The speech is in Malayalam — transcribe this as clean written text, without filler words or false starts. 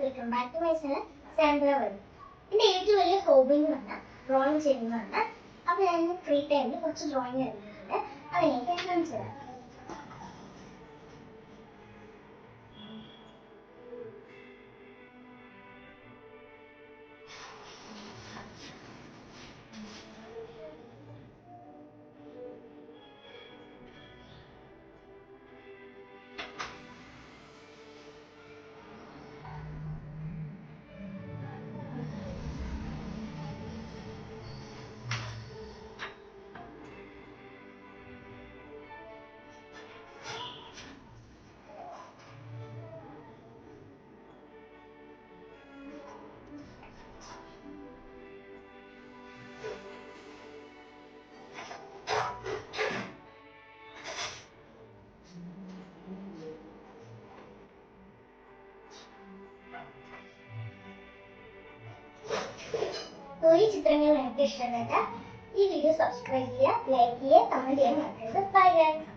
Welcome back to my channel Sandra വരും. എൻ്റെ ഏറ്റവും വലിയ ഹോബി എന്ന് പറഞ്ഞാൽ ഡ്രോയിങ് ചെയ്യുന്നതാണ്. അപ്പോൾ ഞാൻ ഫ്രീ ടൈമിൽ കുറച്ച് ഡ്രോയിങ് ചെയ്യുന്നുണ്ട്. അത് എനിക്ക് കാണിച്ചു തരാം. ഈ ചിത്രങ്ങൾ നിങ്ങൾക്ക് ഇഷ്ടപ്പെട്ട ഈ വീഡിയോ സബ്സ്ക്രൈബ് ചെയ്യുക, ലൈക്ക് ചെയ്യുക, കമന്റ് ചെയ്യാൻ മറക്കരുത്. Bye guys.